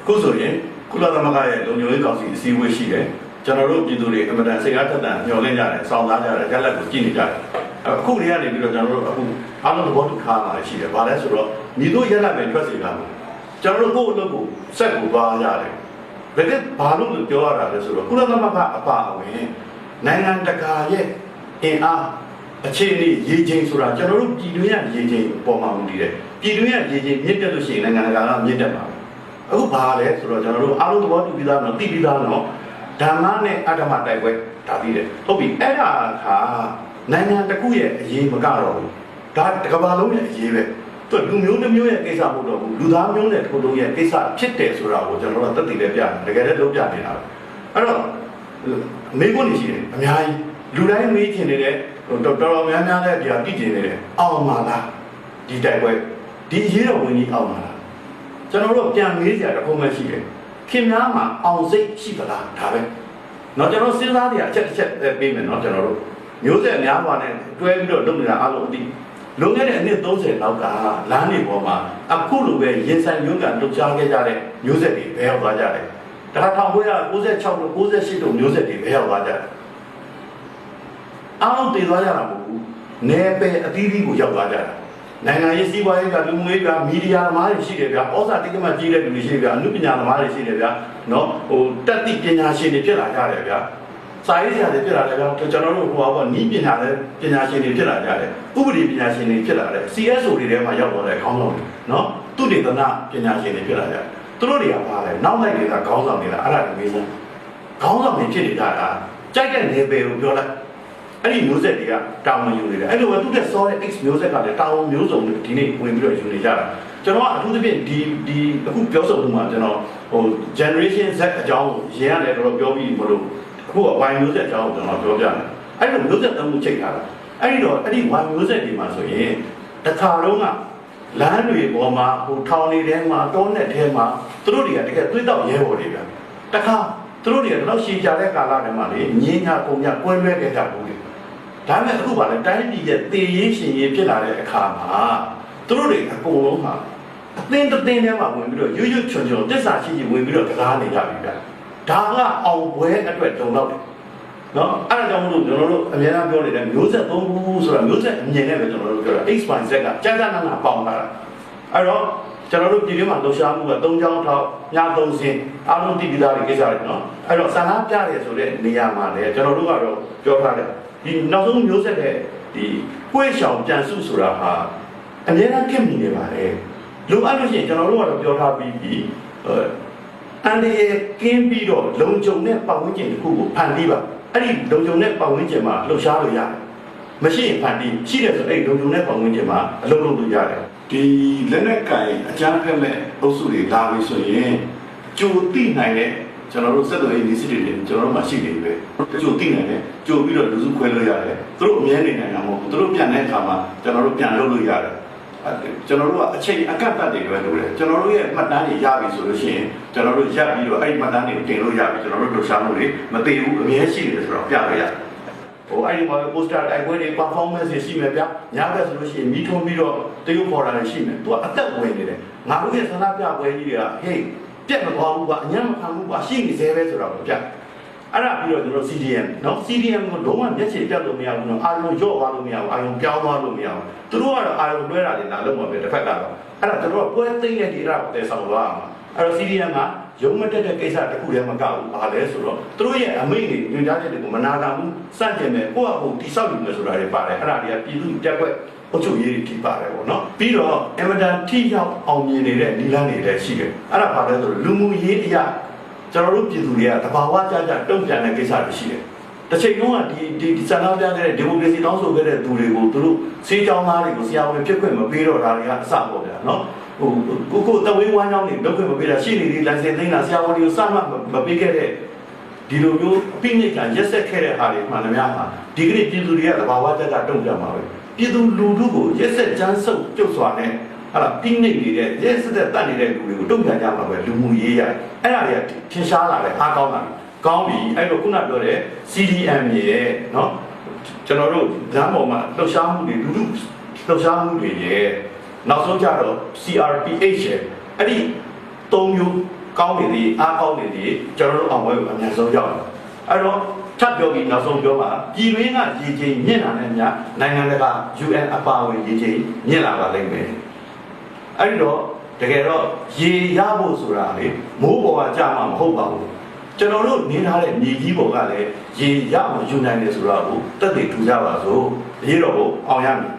ခုဆိုရင်ကုလသမဂ္ဂရဲ့လုံခြုံရေးကောင်စီအစည်းအဝေးရှိတယ်ကျွန်တော်တို့ပြည်သူတွေအမှန်တန်စိတ်အားထက်သန်မျှော်လင့်ကြတယ်စောင့်စားကြတယ်ကြက်လက်ကိုကြည့်နေကြတယ်အခုတွေကနေပြီးတော့ကျွန်တော်တို့အခုအားလုံးသဘောတူထားတာရှိတယ်ဘာလဲဆိုတော့ညီတို့ရက်လက်ပဲထွက်စီတာကျွန်တော်တို့ကိုယ့်အလုပ်ကိုစက်ကိုသွားရတယ်ဘယ်ကဘာလို့ပြောရတာလဲဆိုတော့ကုလသမဂ္ဂအပါအဝင်နိုင်ငံတကာရဲ့အင်အားအခြေအနေရေချိန်ဆိုတာကျွန်တော်တို့ပြည်တွင်းရရေချိန်ပေါ်မှာမူတည်တယ်ပြည်တွင်းရရေချိန်မြင့်တက်လို့ရှိရင်နိုင်ငံတကာကမြင့်တက်ပါအခုဘာလဲဆိုတော့ကျွန်တော်တို့အားလုံးသဘောတူပြီးသားနော်သိပြီးသားနော်ဓမ္မနဲ့အတ္တမတိုက်ပွဲဒါပြီးတယ်ဟုတ်ပြီအဲ့ဒါကနိုင်ငံတစ်ခုရဲ့အရေးမကတော့ဘူးဒါတစ်ကမ္ဘာလုံးရဲ့အရေးပဲသူလူမျိုးတစ်မျိုးရဲ့ကိစ္စမဟုတ်တော့ဘူးလူသားမျိုးနဲ့တစ်ခုလုံးရဲ့ကိစ္စဖြစ်တယ်ဆိုတာကိုကျွန်တော်တို့သက်သေလည်းပြတယ်တကယ်လည်းလုပ်ပြနေတာအဲ့တော့မေးခွန်းနေရှိတယ်အများကြီးလူတိုင်းမေးချင်နေတဲ့တော်တော်များများလည်းဒီဟာသိချင်နေတယ်အောင်ပါလားဒီတိုက်ပွဲဒီအရေးတော်ဝင်ကြီးအောင်ပါလားကျွန်တော်တို့ပြန်မေးစရာတစ်ခုမှရှိတယ်ခင်ဗျားမှာအောင်စိတ်ရှိပါလားဒါပဲเนาะကျွန်တော်စဉ်းစားနေအချက်တစ်ချက်ပေးမယ်เนาะကျွန်တော်တို့မျိုးဆက်များစွာနဲ့တွဲပြီးတော့လုပ်နေတာအားလုံးအသိလွန်ခဲ့တဲ့အနှစ်30လောက်ကလမ်းတွေပေါ်မှာအခုလိုပဲရင်ဆိုင်မျိုးကလှုပ်ရှားခဲ့ကြတဲ့မျိုးဆက်တွေဘယ်ရောက်သွားကြလဲဒါက1996တို့98တို့မျိုးဆက်တွေဘယ်ရောက်သွားကြလဲအားလုံးတည်သွားကြတာမဟုတ်ဘူးနယ်ပယ်အသီးသီးကိုရောက်သွားကြတာနိုင်ငံရေးစီးပွားရေးကလူမှုရေးကမီဒီယာသမားတွေရှိတယ်ဗျာဩဇာတိကမှကြီးတဲ့လူတွေရှိတယ်ဗျာအမှုပညာသမားတွေရှိတယ်ဗျာနော်တက်တိပညာရှင်တွေဖြစ်လာကြတယ်ဗျာစာရေးဆရာတွေဖြစ်လာတယ်ဗျာကျွန်တော်တို့ဟိုပါနီးပညာလည်းပညာရှင်တွေဖြစ်လာကြတယ်ဥပဒေပညာရှင်တွေဖြစ်လာတယ် CSO တွေထဲမှာရောက်သွားတဲ့ခေါင်းဆောင်တွေနော်သူတေသနာပညာရှင်တွေဖြစ်လာကြတယ်သူတို့တွေကပါလဲနောက်လိုက်တွေကခေါင်းဆောင်တွေလားအဲ့ဒါတွေမေးစမ်းခေါင်းဆောင်တွေဖြစ်နေကြတာကြိုက်တဲ့နယ်ပယ်ကိုပြောလိုက်အဲ့ဒီမျိုးဆက်တွေကတောင်းဝင်ယူနေတယ်အဲ့လိုပဲသူတဲ့စောတဲ့ X မျိုးဆက်ကလည်းတောင်းမျိုးစုံဒီနေ့ဝင်ပြီးတော့ယူနေကြတာကျွန်တော်ကအထူးသဖြင့်ဒီအခုပြောဆိုမှုမှာကျွန်တော်generation Z အကြောင်းရင်းရတယ်တော့ပြောပြီးမလို့အခုက Y မျိုးဆက်အကြောင်းကျွန်တော်ပြောပြတယ်အဲ့လိုမျိုးဆက်သုံးခုချိန်ထားတာအဲ့ဒီတော့အဲ့ဒီ Y မျိုးဆက်တွေမှာဆိုရင်တစ်ခါလုံးကလမ်းတွေပေါ်မှာဟိုထောင်တွေထဲမှာတောနဲ့ထဲမှာသူတို့တွေကတကယ်သွေးတောက်ရဲပေါ်တွေဗျတခါသူတို့တွေကတော့ရှည်ကြတဲ့ကာလတွေမှာလေငင်းညာပုံညာကွဲလွဲခဲ့ကြဘူးလေဒါနဲ့အခုပါလဲတိုင်းပြည်ရဲ့တေရေးရှင်ရေးဖြစ်လာတဲ့အခါမှာသူတို့တွေအကုန်လုံးဟာအသင်းတစ်သင်းထဲမှာဝင်ပြီးတော့ရွရွချွန်ချွန်တစ္ဆာရှိရှိဝင်ပြီးတော့ကစားနေကြပြီဗျဒါကအောင်ပွဲအတွက်တုံတော့တယ်နော်အဲ့ဒါကြောင့်မလို့ကျွန်တော်တို့အများအားပြောနေတဲ့မျိုးဆက်သုံးခုဆိုတာမျိုးဆက်အမြင်နဲ့ပဲကျွန်တော်တို့ပြောတာ X-Y-Z ကကြာကြာနာနာပေါင်းလာတာအဲ့တော့ကျွန်တော်တို့ပြည်တွင်းမှာလှုပ်ရှားမှုက3ချောင်းထောက်ည3စင်းအားလုံးတည်ပြီးသားတွေကိစ္စတွေနော်အဲ့တော့ဆန္ဒပြရဲဆိုတဲ့နေရာမှာလည်းကျွန်တော်တို့ကတော့ပြောထားတယ်ဒီနောက်ဆုံးမျိုးဆက်တဲ့ဒီပွေးရှောင်ပြန်စုဆိုတာဟာအများအားခင်မိနေပါတယ်လူအပ်လို့ရှိရင်ကျွန်တော်တို့ကတော့ပြောထားပြီးပြီအန်ဒီကင်းပြီးတော့လုံခြုံတဲ့ပတ်ဝန်းကျင်တစ်ခုကိုဖန်တီးပါအဲ့ဒီလုံခြုံတဲ့ပတ်ဝန်းကျင်မှာလှုပ်ရှားလို့ရတယ်မရှိရင်ဖန်တီးရှိတယ်ဆိုအဲ့လုံခြုံတဲ့ပတ်ဝန်းကျင်မှာအလုပ်လုပ်လို့ရတယ်ဒီလက်နက်ကင်အကြမ်းဖက်မဲ့အုပ်စုတွေလာပြီဆိုရင်ကြိုတိနိုင်တဲ့ကျွန်တော်တို့စက်တော်ရေးနေစစ်တွေကျွန်တော်တို့မှရှိနေပြီပဲကြိုတိနိုင်တယ်ကြိုပြီးတော့လူစုခွဲလို့ရတယ်သူတို့အမြဲနေနိုင်တာမဟုတ်ဘူးသူတို့ပြန်တဲ့အခါမှာကျွန်တော်တို့ပြန်လုပ်လို့ရတယ်ကျွန်တော်တို့ကအချိန်အကန့်အသတ်တွေပဲလုပ်တယ်ကျွန်တော်တို့ရဲ့မှတ်တမ်းတွေရပြီဆိုလို့ရှိရင်ကျွန်တော်တို့ရပ်ပြီးတော့အဲ့ဒီမှတ်တမ်းတွေကိုတင်လို့ရပြီကျွန်တော်တို့လှူရှားမှုတွေမသိဘူးအမြဲရှိနေတယ်ဆိုတော့ပြလို့ရတယ်ဟိုအဲ့ဒီမှာ poster တိုက်ပွဲတွေ performance တွေရှိမယ်ဗျညဘက်ဆိုလို့ရှိရင်မီးထွန်းပြီးတော့တရုပ်ပေါ်တာတွေရှိမယ်သူကအသက်ဝင်နေတယ်ငါတို့ရဲ့ဆန္ဒပြပွဲကြီးတွေကဟေးပြက်မသွားဘူးကအညံ့မခံဘူးကရှိနေသေးပဲဆိုတော့ဗျအဲ့ဒါပြီးတော့ကျွန်တော် CDM နော် CDM ကိုလုံးဝမျက်ခြေပြတ်လို့မရဘူးနော်အာရုံရော့သွားလို့မရဘူးအာရုံပြောင်းသွားလို့မရဘူးသူတို့ကတော့အာရုံလွှဲတာတွေလာလို့မပဲတစ်ဖက်ကတော့အဲ့ဒါတို့ကပွဲသိမ့်တဲ့ဒီအဲ့ဒါကိုတည်ဆောင်သွားအောင်အဲ့တော့ CDM ကရုံးမတက်တဲ့ကိစ္စတစ်ခုတည်းမကဘူးဘာလဲဆိုတော့သူတို့ရဲ့အမိန့်တွေညွှန်ကြားချက်တွေကိုမနာခံဘူးစန့်ကျင်တယ်ကိုယ့်အဖို့တိဆောက်ယူမယ်ဆိုတာတွေပါတယ်အဲ့ဒါတွေကပြည်သူတက်ွက်အုပ်ချုပ်ရေးတွေထိပါတယ်ပေါ့နော်ပြီးတော့အမတန်ထိရောက်အောင်မြင်နေတဲ့ဒီလမ်းတွေလည်းရှိတယ်အဲ့ဒါဘာလဲဆိုတော့လူမှုရေးအရာကျွန်တော်တို့ပြည်သူတွေကတဘာဝကြကြတုံ့ပြန်တဲ့ကိစ္စတွေရှိတယ်တစ်ချိန်လုံးကဒီစံတော်ပြတဲ့ဒီမိုကရေစီတောင်းဆိုခဲ့တဲ့သူတွေကိုသူတို့စေးကြောင်းသားတွေကိုဆရာဝန်ဖြစ်ခွင့်မပေးတော့တာတွေကအစပေါ့ဗျာနော်ဟိုကိုတဝေးဝမ်းကြောင်းတွေလုပ်ခွင့်မပေးတာရှိနေသေးလိုင်စင်သိမ်းတာဆရာဝန်တွေကိုစမှမပေးခဲ့တဲ့ဒီလိုမျိုးအပိနိကရက်ဆက်ခဲ့တဲ့ဟာတွေမှန်သမျှမှာဒီကနေ့ပြည်သူတွေကတဘာဝကြကြတုံ့ပြန်မှာပဲပြည်သူလူထုကိုရက်ဆက်ကြမ်းဆုပ်ပြုတ်စွာနဲ့ဟာပိနိနေတဲ့ရက်ဆက်တဲ့တတ်နေတဲ့လူတွေကိုတုံ့ပြန်ကြမှာပဲလူမှုရေးရအဲ့ဒါတွေကထင်ရှားလာတယ်အားကောင်းလာတယ်ကောင်းပြီအဲ့လိုခုနပြောတဲ့ CDM ရဲ့เนาะကျွန်တော်တို့ဇမ်းပေါ်မှာလှုပ်ရှားမှုတွေလူထုလှုပ်ရှားမှုတွေရဲ့နောက်ဆုံးကြတော့ CRPH ရဲ့အဲ့ဒီ၃မျိုး ကောင်းနေသည်အားကောင်းနေသည်ကျွန်တော်တို့အောင်ပွဲကိုအများဆုံးရောက်တယ်အဲ့တော့ထပ်ပြောပြီးနောက်ဆုံးပြောပါပြည်တွင်းကရေချိန်မြင့်လာတဲ့များနိုင်ငံတကာ UN အပါအဝင်ရေချိန်မြင့်လာပါလိမ့်မယ်အဲ့ဒီတော့တကယ်တော့ရေရဖို့ဆိုတာလေမိုးပေါ်ကကြာမှမဟုတ်ပါဘူးကျွန်တော်တို့နေထားတဲ့မြေကြီးပေါ်ကလည်းရေရအောင်ယူနိုင်တယ်ဆိုတာကိုတက်တည်ထူကြပါစို့ရေတော့ကိုအောင်ရမယ်